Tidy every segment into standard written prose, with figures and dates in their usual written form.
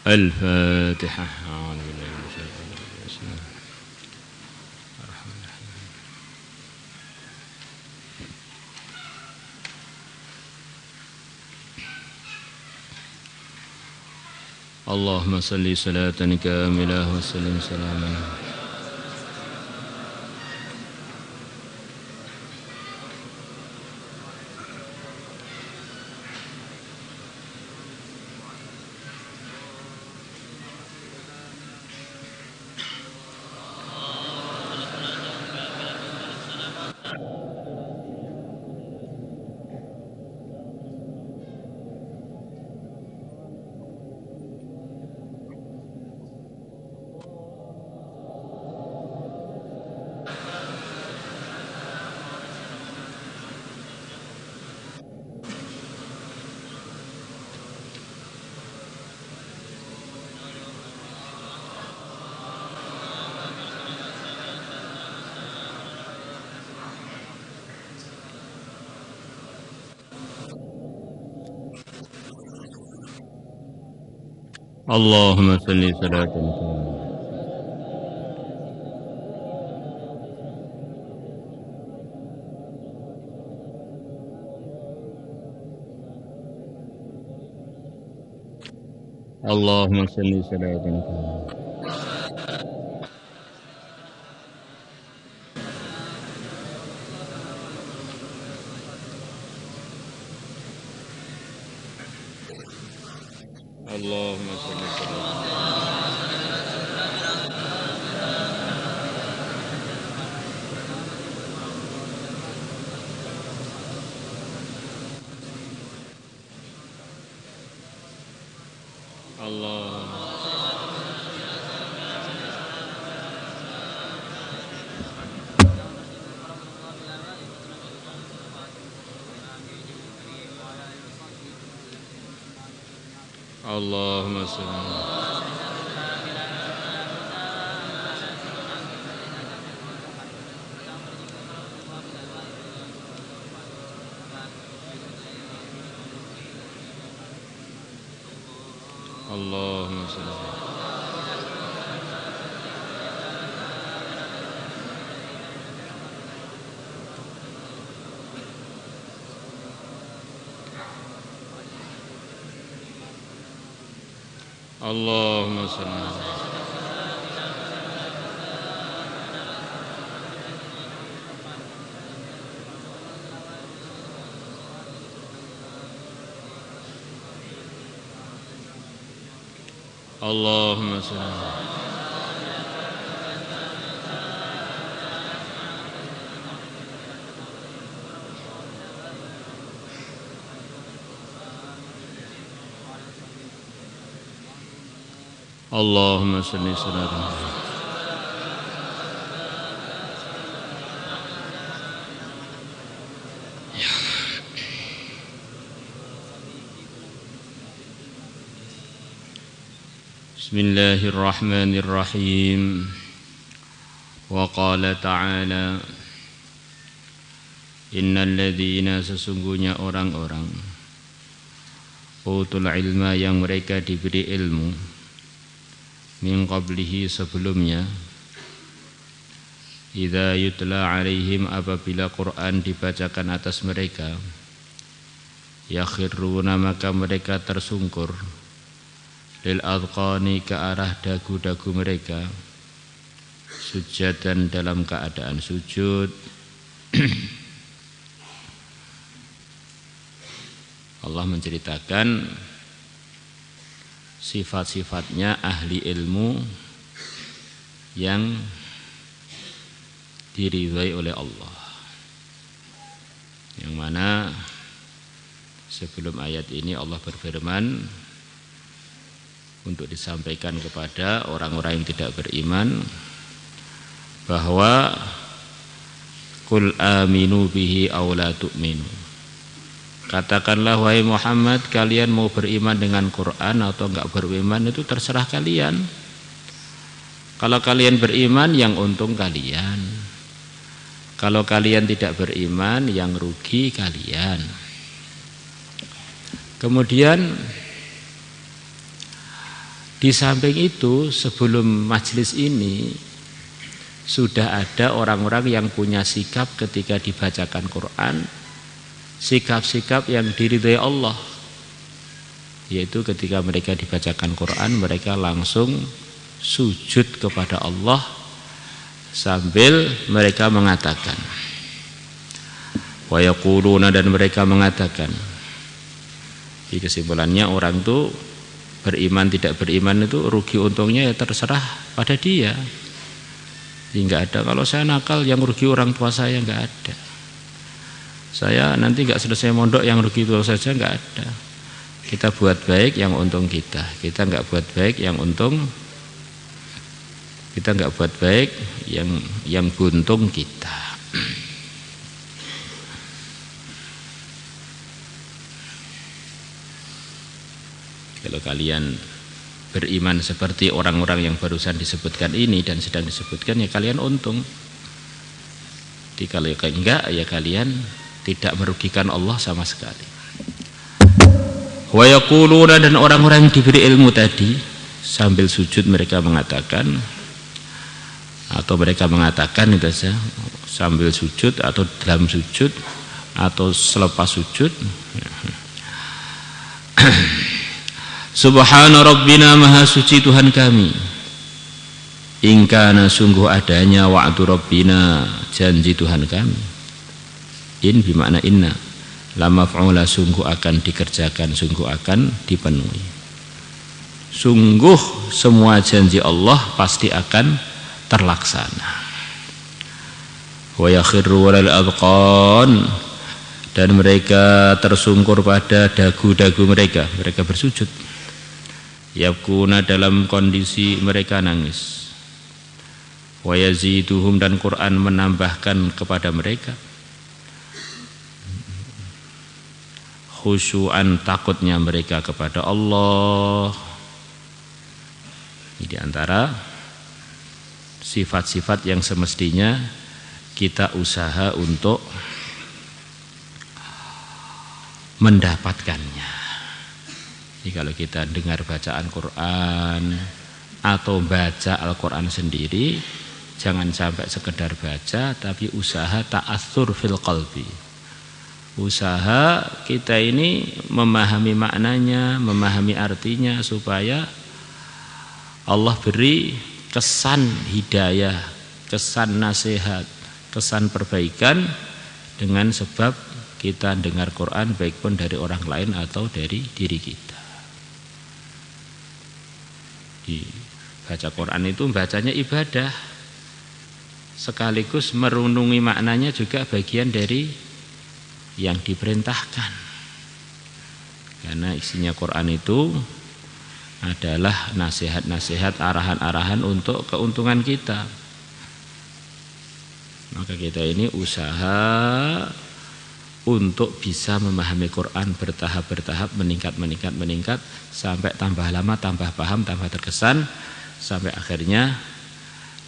الفاتحة. اللهم صل صلاة كاملة وسلم سلاما اللهم صل صلاة كاملة. اللهم صل صلاة كاملة. اللهم صل صلاة اللهم صل. اللهم صل. اللهم صل. اللهم صل. اللهم صل صلاة. بسم الله الرحمن الرحيم. وقال تعالى Innal ladzina sesungguhnya orang-orang utul ilma yang mereka diberi ilmu min qablihi sebelumnya idza yutla alaihim apabila Quran dibacakan atas mereka yakhiruna maka mereka tersungkur lil adqani ke arah dagu-dagu mereka sujadan dalam keadaan sujud. Allah menceritakan sifat-sifatnya ahli ilmu yang diridhai oleh Allah, yang mana sebelum ayat ini Allah berfirman untuk disampaikan kepada orang-orang yang tidak beriman bahwa Qul aminu bihi aw la tu'minu. Katakanlah wahai Muhammad, kalian mau beriman dengan Quran atau enggak beriman itu terserah kalian. Kalau kalian beriman, yang untung kalian. Kalau kalian tidak beriman, yang rugi kalian. Kemudian di samping itu, sebelum majelis ini sudah ada orang-orang yang punya sikap ketika dibacakan Quran, sikap-sikap yang diridhai Allah, yaitu ketika mereka dibacakan Quran mereka langsung sujud kepada Allah sambil mereka mengatakan, wa yaquluna, dan mereka mengatakan. Jadi kesimpulannya orang itu beriman tidak beriman itu rugi untungnya ya terserah pada dia. Enggak ada, kalau saya nakal yang rugi orang tua saya, enggak ada. Saya nanti enggak selesai mondok yang rugi itu saja, enggak ada. Kita buat baik yang untung kita. Kita enggak buat baik yang untung. Kita enggak buat baik yang buntung kita. Kalau kalian beriman seperti orang-orang yang barusan disebutkan ini dan sedang disebutkan, ya kalian untung. Jadi kalau enggak, ya kalian tidak merugikan Allah sama sekali. Wa yaquluna, dan orang-orang yang diberi ilmu tadi sambil sujud mereka mengatakan, atau mereka mengatakan itu saja, sambil sujud atau dalam sujud atau selepas sujud, Subhana Rabbina, maha suci Tuhan kami, ingkana sungguh adanya wa'du Rabbina, janji Tuhan kami. In bimakna inna, lama fa'ula, sungguh akan dikerjakan, sungguh akan dipenuhi. Sungguh semua janji Allah pasti akan terlaksana. Wa yakhiru walal adqan, dan mereka tersungkur pada dagu-dagu mereka, mereka bersujud. Yabkuna, dalam kondisi mereka nangis. Wa yaziduhum, dan Quran menambahkan kepada mereka khusyu'an, takutnya mereka kepada Allah. Ini diantara sifat-sifat yang semestinya kita usaha untuk mendapatkannya. Jadi kalau kita dengar bacaan Quran atau baca Al-Quran sendiri, jangan sampai sekedar baca, tapi usaha ta'atsur fil qalbi. Usaha kita ini memahami maknanya, memahami artinya, supaya Allah beri kesan hidayah, kesan nasihat, kesan perbaikan dengan sebab kita dengar Quran, baik pun dari orang lain atau dari diri kita. Di baca Quran itu bacanya ibadah, sekaligus merenungi maknanya juga bagian dari yang diperintahkan. Karena isinya Quran itu adalah nasihat-nasihat, arahan-arahan untuk keuntungan kita. Maka kita ini usaha untuk bisa memahami Quran bertahap-bertahap, meningkat sampai tambah lama, tambah paham, tambah terkesan, sampai akhirnya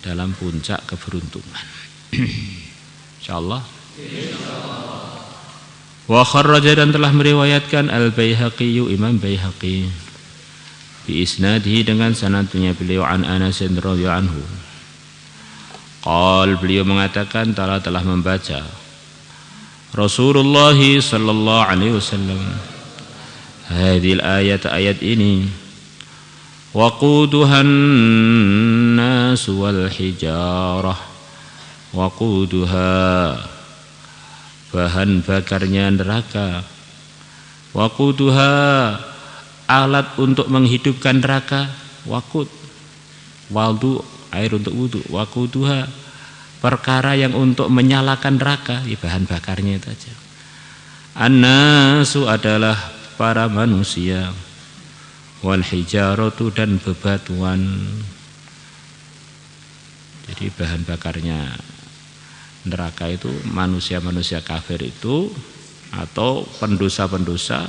dalam puncak keberuntungan. Insyaallah. Wa kharraja, dan telah meriwayatkan Al-Baihaqi, Imam Baihaqi, bi isnadihi, dengan sanadnya beliau, an Anas radhiyallahu anhu. Qal, beliau mengatakan, telah membaca Rasulullah sallallahu alaihi wasallam hadhil ayat ini, waquduhan nas wal hijarah, waquduha, bahan bakarnya neraka, waquduha, alat untuk menghidupkan neraka, waqud, waldu, air untuk wudu, waquduha, perkara yang untuk menyalakan neraka, ya bahan bakarnya itu aja. An-nasu, adalah para manusia, wal hijaratu, dan bebatuan. Jadi bahan bakarnya neraka itu manusia-manusia kafir itu atau pendosa-pendosa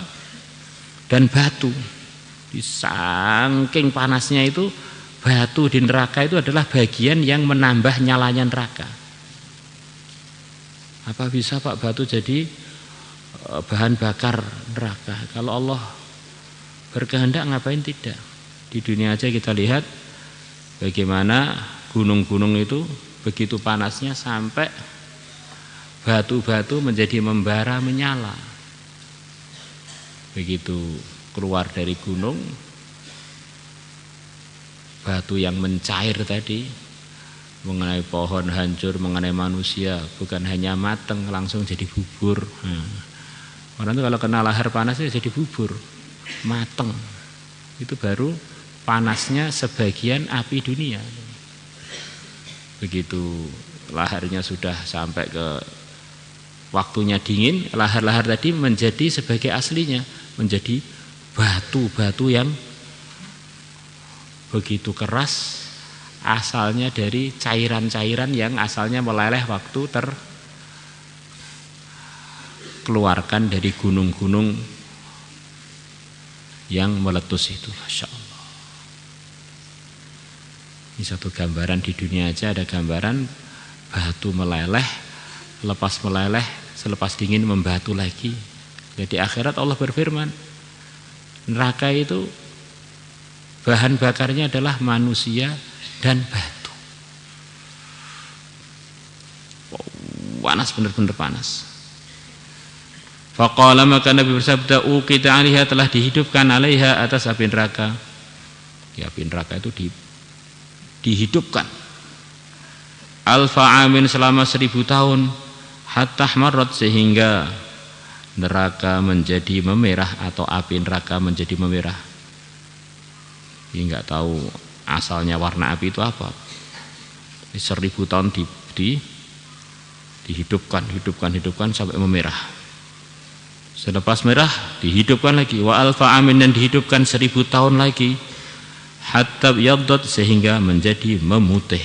dan batu. Saking panasnya itu, batu di neraka itu adalah bagian yang menambah nyalanya neraka. Apa bisa Pak batu jadi bahan bakar neraka? Kalau Allah berkehendak ngapain tidak? Di dunia aja kita lihat bagaimana gunung-gunung itu begitu panasnya sampai batu-batu menjadi membara menyala. Begitu keluar dari gunung, batu yang mencair tadi mengenai pohon hancur, mengenai manusia, bukan hanya mateng, langsung jadi bubur. Orang itu kalau kena lahar panas itu jadi bubur, mateng. Itu baru panasnya sebagian api dunia. Begitu laharnya sudah sampai ke waktunya dingin, lahar-lahar tadi menjadi sebagai aslinya, menjadi batu-batu yang begitu keras, asalnya dari cairan-cairan yang asalnya meleleh waktu terkeluarkan dari gunung-gunung yang meletus itu. Masya Allah. Ini satu gambaran di dunia aja ada gambaran batu meleleh, lepas meleleh, selepas dingin membatu lagi. Jadi akhirat Allah berfirman, neraka itu bahan bakarnya adalah manusia dan batu. Panas, benar-benar panas. Faqala, maka Nabi bersabda, uqita 'alaiha, telah dihidupkan 'alaiha, atas api neraka. Ya, api neraka itu dihidupkan alfa amin, selama 1000 tahun, hatta marrat, sehingga neraka menjadi memerah atau api neraka menjadi memerah. Ini enggak tahu asalnya warna api itu apa. 1000 tahun dihidupkan sampai memerah. Selepas merah dihidupkan lagi, wa alfa amin, dan dihidupkan 1000 tahun lagi, hatta yaddat, sehingga menjadi memutih.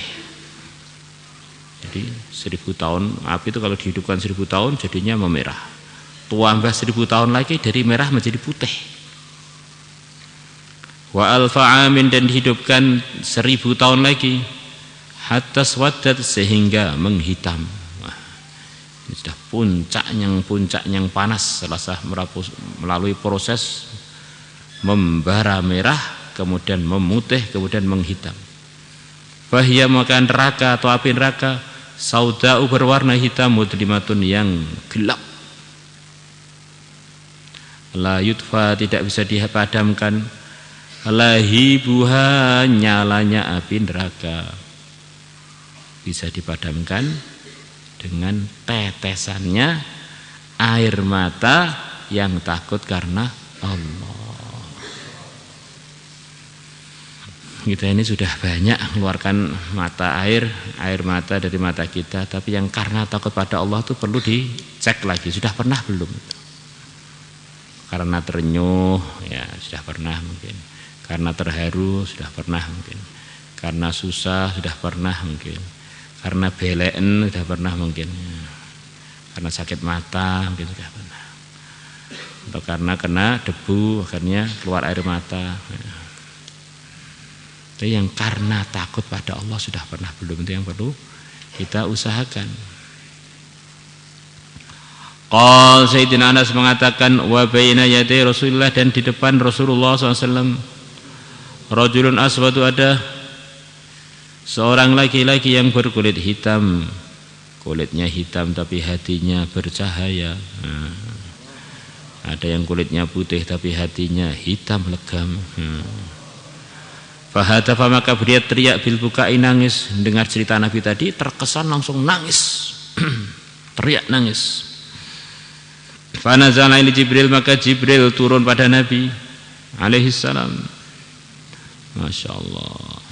Jadi 1000 tahun api itu kalau dihidupkan 1000 tahun jadinya memerah. Tambah 1000 tahun lagi dari merah menjadi putih. Wa alfa amin, dan dihidupkan 1000 tahun lagi, hatta swaddat, sehingga menghitam. Ini sudah puncak yang panas setelah melalui proses membara merah, kemudian memutih, kemudian menghitam. Fahiyya, maka neraka atau api neraka, sauda'u, berwarna hitam, mudlimatun, yang gelap. La yudfa, tidak bisa dipadamkan, lahibuha, nyalanya api neraka. Bisa dipadamkan dengan tetesannya air mata yang takut karena Allah. Kita ini sudah banyak mengeluarkan air mata dari mata kita, tapi yang karena takut pada Allah itu perlu dicek lagi, sudah pernah belum? Karena terenyuh, ya sudah pernah mungkin. Karena terharu, sudah pernah mungkin. Karena susah, sudah pernah mungkin. Karena belen, sudah pernah mungkin. Karena sakit mata, mungkin sudah pernah. Atau karena kena debu, akhirnya keluar air mata. Tapi yang karena takut pada Allah sudah pernah belum, itu yang perlu kita usahakan. Qal Sayyidina Anas mengatakan, wa baina yaday Rasulullah, dan di depan Rasulullah SAW, rajulun aswadu, ada seorang laki-laki yang berkulit hitam, kulitnya hitam tapi hatinya bercahaya. Ada yang kulitnya putih tapi hatinya hitam legam. Fahadafa, maka dia teriak bil bukai, nangis. Dengar cerita Nabi tadi terkesan langsung nangis. Teriak nangis. Fanazala ini Jibril, maka Jibril turun pada Nabi alaihi salam. Masya Allah.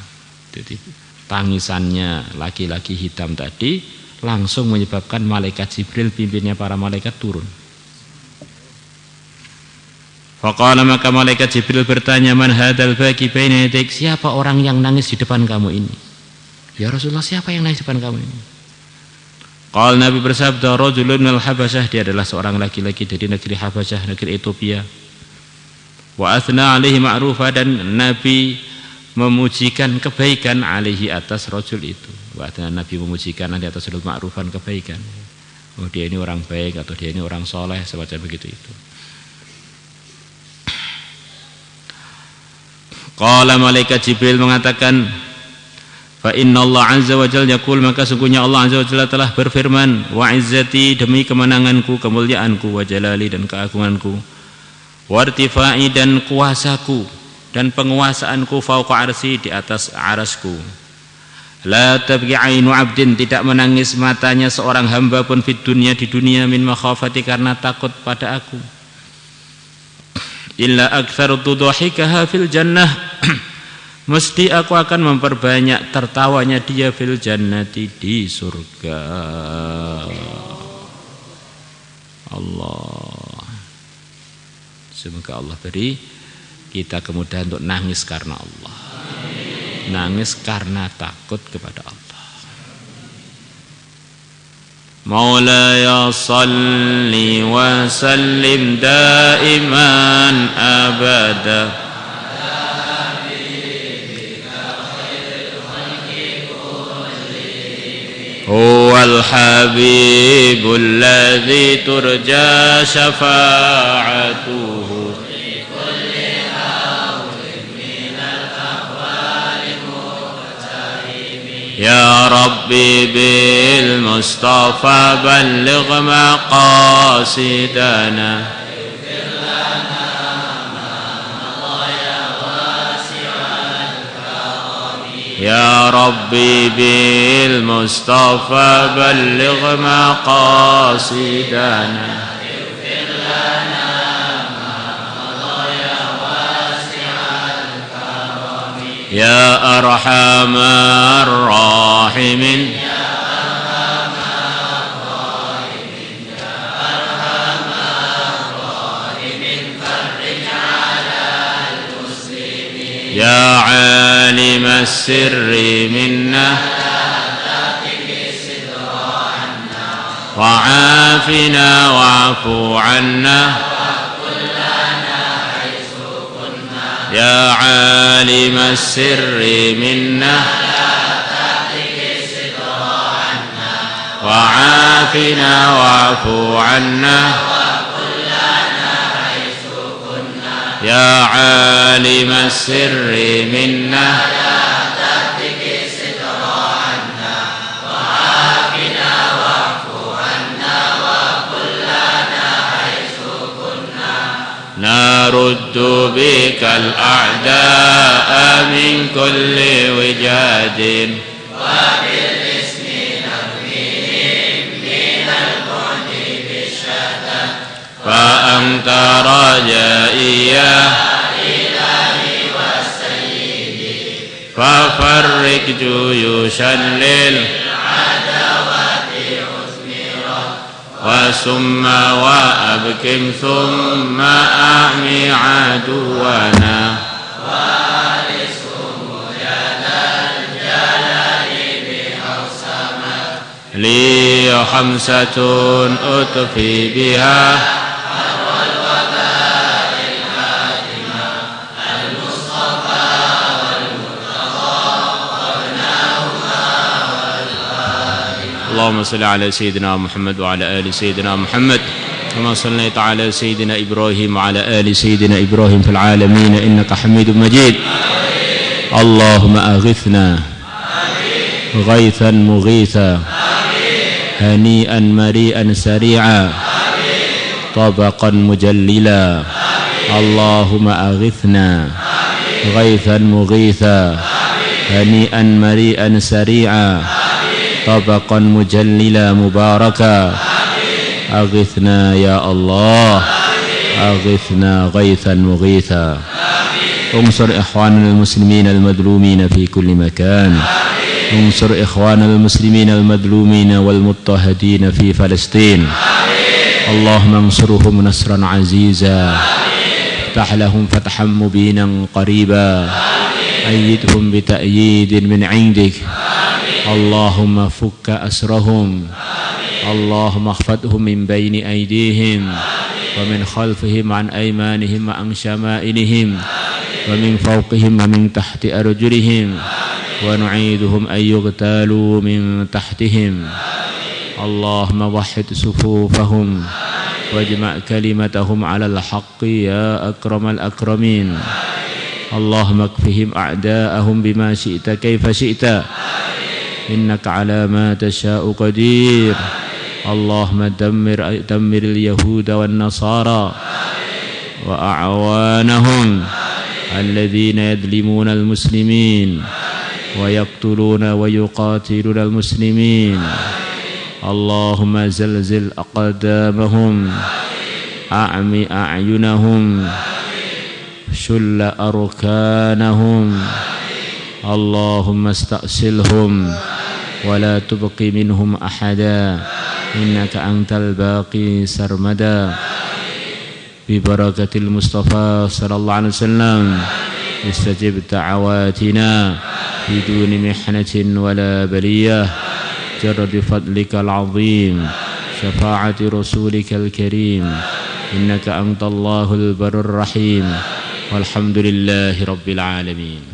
Jadi tangisannya laki-laki hitam tadi langsung menyebabkan malaikat Jibril, pimpinnya para malaikat, turun. Faqala, maka malaikat Jibril bertanya, man hadal baki baina yadik, siapa orang yang nangis di depan kamu ini? Ya Rasulullah, siapa yang nangis di depan kamu ini? Qala Nabi bersabda, rajulun minal Habasyah, dia adalah seorang laki-laki dari negeri Habasyah, negeri Ethiopia. Wa athna alaihi ma'rufa, dan Nabi memujikan kebaikan alaihi atas rajul itu. Wa athna, Nabi memujikan alaihi atas rajul ma'rufan, kebaikan. Oh, dia ini orang baik atau dia ini orang soleh, semacam begitu itu. Qala malaikat Jibril mengatakan, fa inna Allah azza wa jalla yaqul, maka sungguhnya Allah azza wa jalla telah berfirman, wa izzati, demi kemenanganku, kemuliaanku, wa jalali, dan keagunganku, wa irtifai, dan kuasaku dan penguasaanku, fauqa arsi, di atas arasku. La tabghi ainu abdin, tidak menangis matanya seorang hamba pun di dunia min makhafati, karena takut pada aku. Illa aktsartu dhahikaha fil jannah, mesti aku akan memperbanyak tertawanya dia fil jannati, di surga. Allah, semoga Allah beri kita kemudahan untuk nangis karena Allah, nangis karena takut kepada Allah. Maulaya salli wa sallim daiman abada huwal habibul ladzi turja syafa'atuhu. Ya Rabbi bil Mustafa balligh maqasidana. Ya Rabbi bil Mustafa balligh maqasidana. Ya arhamar rahimin, ya alimas sirri minna wa afina wa'fu anna. Ya alim as-sirri minna wa afina wa'fu anna. Ya alim as-sirri minna naruddu bikal a'da'a min kulli wijadin wa bil ismi nabihim minal bu'di bisyata fa anta rajaiya ilahi wa sayyidi fa farrik juyushan lil wa summa wa abkim thumma a'mi aduwana wa lisum yadal jalali bihawsama li khamsatun utfi biha اللهم صل على سيدنا محمد وعلى آل سيدنا محمد كما صليت على سيدنا إبراهيم وعلى آل سيدنا إبراهيم في العالمين إنك حميد مجيد. اللهم أغثنا غيثا مغيثا هنيئا مريئا سريعا طبقا مجللا. اللهم أغثنا غيثا مغيثا هنيئا مريئا سريعا طبقا مجللا مباركا. أغثنا يا الله، أغثنا غيثا مغيثا. انصر إخواننا المسلمين المظلومين في كل مكان. انصر إخواننا المسلمين المظلومين والمضطهدين في فلسطين. اللهم انصرهم نصرا عزيزا، افتح لهم فتحا مبينا قريبا، أيدهم بتأييد من عندك. اللهم فك أسرهم اللهم احفظهم من بين أيديهم ومن خلفهم عن أيمانهم وعن شمائلهم ومن فوقهم ومن تحت أرجلهم ونعيدهم أن يغتالوا من تحتهم اللهم وحد صفوفهم واجمع كلمتهم على الحق يا أكرم الأكرمين اللهم اكفهم أعداءهم بما شئت كيف شئت إنك على ما تشاء قدير اللهم دمر اليهود والنصارى وأعوانهم الذين يظلمون المسلمين ويقتلون ويقاتلون المسلمين اللهم زلزل أقدامهم أعمي أعينهم شل أركانهم اللهم استأصلهم ولا تبق منهم أحدا إنك أنت الباقي سرمدا ببركة المصطفى صلى الله عليه وسلم استجب دعواتنا بدون محنة ولا بلية جرد فضلك العظيم شفاعة رسولك الكريم إنك أنت الله البر الرحيم والحمد لله رب العالمين.